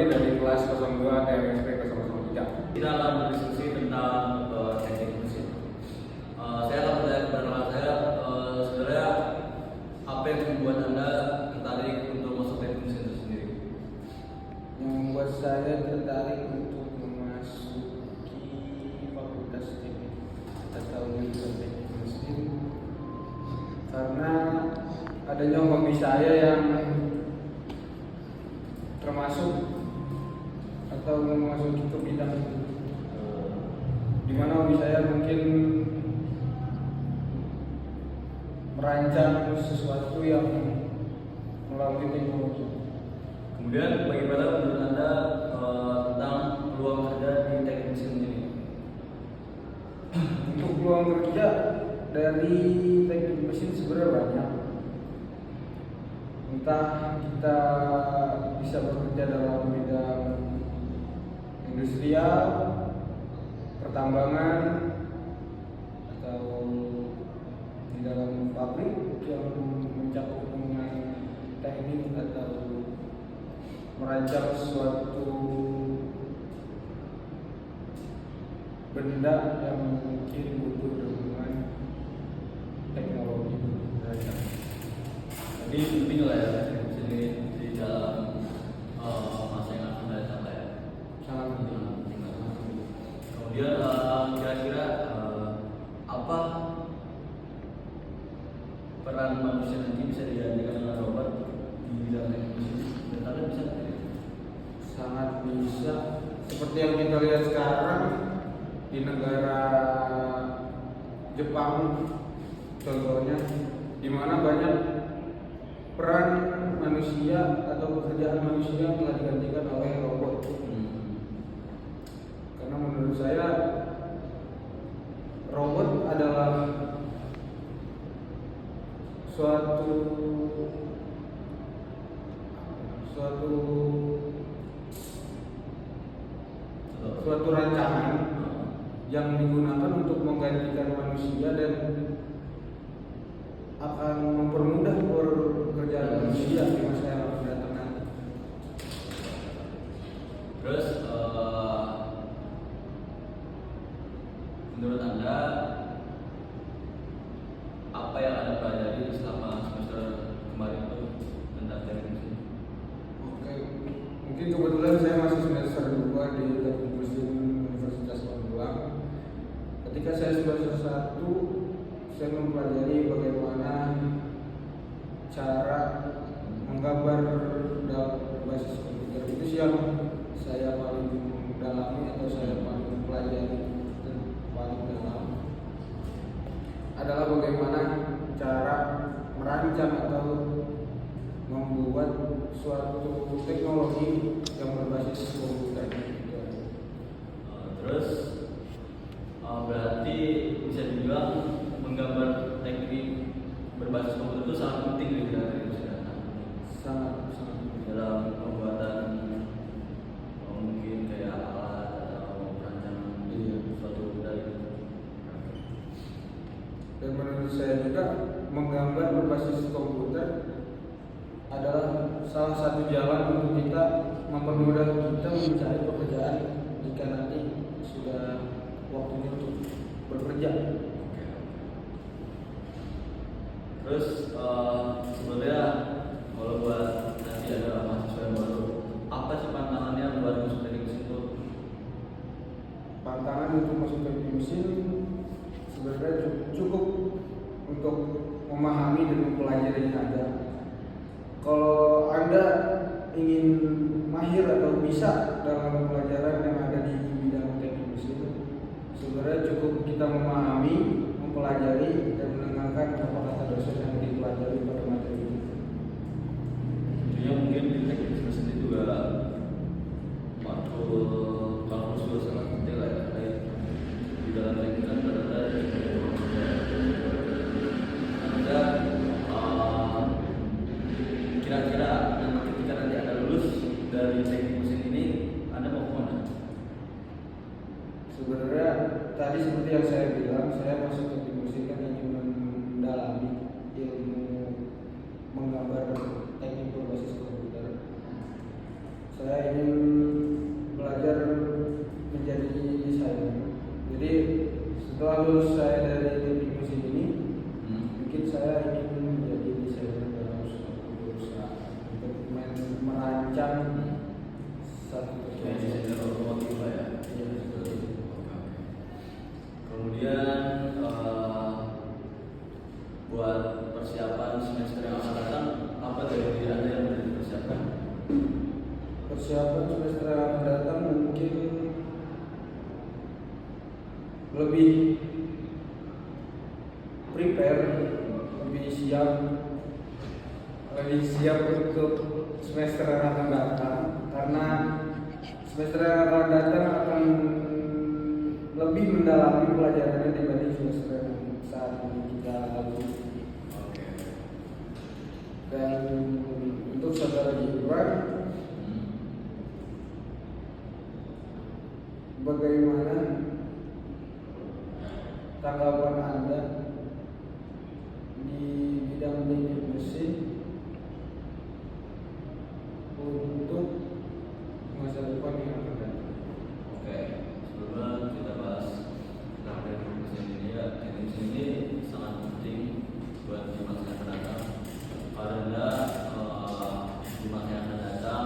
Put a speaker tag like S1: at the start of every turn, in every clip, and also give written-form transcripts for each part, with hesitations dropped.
S1: Februari dari kelas 02 TMSP 003.
S2: Kita akan berdiskusi tentang teknik mesin. Saya akan bertanya kepada rekan saya, sebenarnya apa yang membuat Anda tertarik untuk masuk teknik mesin itu sendiri?
S1: Yang membuat saya tertarik untuk memasuki fakultas teknik atau jurusan teknik mesin karena adanya hobi saya yang termasuk atau memasuki ke bidang itu, di mana hobi saya mungkin merancang sesuatu yang melalui teknologi.
S2: Kemudian bagaimana menurut Anda tentang peluang kerja di teknik mesin ini?
S1: Untuk peluang kerja dari teknik mesin sebenarnya banyak. Entah kita bisa bekerja dalam bidang industrial, pertambangan, atau di dalam pabrik yang mencakup dengan teknik atau merancang suatu benda yang mungkin butuh dengan teknologi.
S2: Jadi penting lah ya teknik mesin ini di dalam masa yang akan datang lah ya.
S1: Sangat penting.
S2: Kemudian kira-kira apa peran manusia nanti bisa digantikan dengan robot di bidang teknik mesin? Dan kalian bisa tidak?
S1: Sangat bisa. Seperti yang kita lihat sekarang di negara Jepang contohnya, di mana banyak peran manusia atau pekerjaan manusia yang telah digantikan oleh robot. Karena menurut saya robot adalah suatu rancangan yang digunakan untuk menggantikan manusia dan akan mempermudah pekerjaan manusia di masa yang akan datang nanti.
S2: Terus menurut Anda apa yang Anda pelajari selama semester kemarin itu tentang teknik mesin?
S1: Oke, mungkin kebetulan saya masih semester 2 di Teknik Mesin Universitas Magelang. Ketika saya semester 1, saya mempelajari bagaimana cara menggambar dalam berbasis komputer. Itu sih yang saya paling dalami atau saya paling pelajari dan paling dalam adalah bagaimana cara merancang atau membuat suatu teknologi yang berbasis komputer.
S2: Terus berarti bisa dibilang menggambar teknik berbasis komputer itu sangat penting di bidang teknik mesin.
S1: Sangat
S2: Dalam pembuatan mungkin kayak alat atau perancangan suatu benda itu.
S1: Dan menurut saya juga menggambar berbasis komputer adalah salah satu jalan untuk kita mempermudah kita mencari pekerjaan jika nanti sudah waktunya untuk bekerja.
S2: Terus sebenarnya kalau buat nanti ada mahasiswa yang baru, apa sih pantangannya buat masuk teknik mesin itu?
S1: Tantangan untuk masuk teknik mesin sebenarnya cukup untuk memahami dan mempelajari saja. Kalau Anda ingin mahir atau bisa dalam pelajaran yang ada di bidang teknik mesin, sebenarnya cukup kita memahami, mempelajari, dan mendengarkan apa-apa kata dosen yang dipelajari pada materi itu.
S2: Tentunya mungkin di teknik mesin itu juga matkul kalkulus juga sangat penting lah ya, kayak di dalam teknik kan ternyata kira-kira ketika nanti Anda lulus dari teknik mesin ini, Anda mau kemana?
S1: Sebenarnya tadi seperti yang saya bilang, saya masuk teknik mesin kan ingin mendalami ilmu menggambar teknik berbasis komputer. Saya ingin merancang satu
S2: Desainer otomotif lah ya.
S1: Iya, betul.
S2: Oke. Kemudian buat persiapan semester yang akan datang, apa dari diri Anda yang sudah dipersiapkan?
S1: Persiapan semester yang akan datang mungkin lebih prepare, lebih siap untuk semester yang akan datang, karena semester yang akan datang akan lebih mendalami pelajarannya dibanding semester yang saat ini kita lalui.
S2: Oke.
S1: Dan untuk saudara Gibran, bagaimana tanggapan Anda di bidang teknik mesin untuk masa depan yang akan datang?
S2: Oke, sebelumnya kita bahas tentang teknik mesin ini ya. Teknik mesin ini sangat penting buat di masa yang akan datang, karena di masa yang akan datang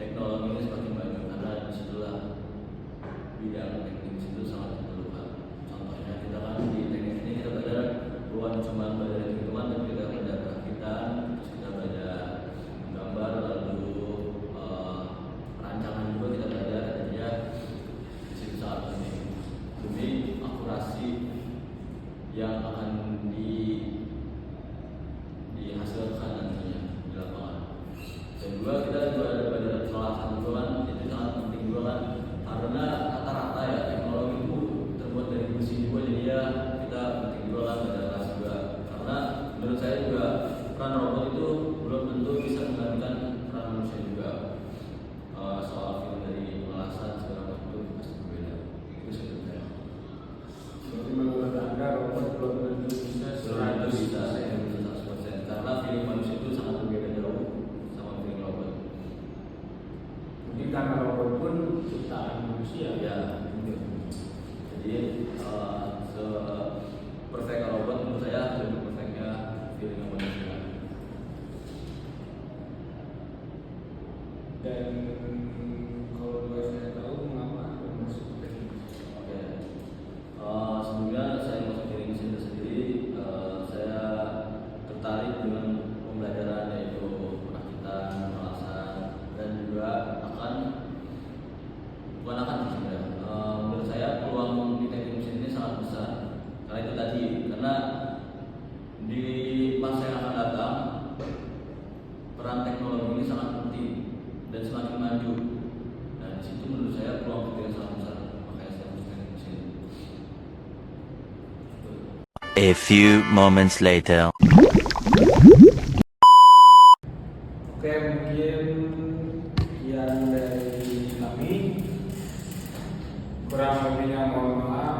S2: teknologi ini semakin maju, karena disitulah bidang teknik mesin itu sangat diperlukan. Contohnya kita kan di teknik ini kita belajar bukan cuma belajar hitungan, tapi kita belajar perakitan, terus kita belajar gambar, lalu rancangan juga kita belajar. Jadi ya di situ sangat penting demi akurasi yang akan dihasilkan nantinya di lapangan. Dan juga kita juga ada belajar pengelasan juga kan, itu sangat penting juga kan, karena rata-rata ya teknologi itu terbuat dari besi juga, jadi ya kita penting juga kan belajar kelas juga, karena menurut saya juga peran robot itu belum tentu bisa menggantikan peran manusia juga. Soal film dari pengelasan segala macam itu pasti berbeda, itu sih menurut saya.
S1: Jadi menurut Anda robot belum tentu bisa
S2: Selain itu bisa 100%, karena feeling manusia itu sangat berbeda jauh sama feeling robot.
S1: Mungkin karena robot pun ciptaan manusia.
S2: Ya, jadi se perfect robot menurut saya lebih perfectnya feeling manusia.
S1: Dan kalau boleh saya tahu mengapa Anda masuk teknik?
S2: Oke. Sebelumnya saya masuk teknik mesin itu sendiri, saya tertarik dengan pembelajaran yaitu perakitan, pengelasan, dan juga sebenarnya menurut saya peluang di teknik mesin ini sangat besar. Karena itu tadi, karena di masa yang akan datang peran teknologi ini sangat penting dan semakin maju. Nah di situ menurut saya peluang kerja sangat besar, makanya saya masuk teknik mesin.
S3: A few moments later.
S1: Oke, mungkin sekian dari kami. Kurang lebihnya mohon maaf.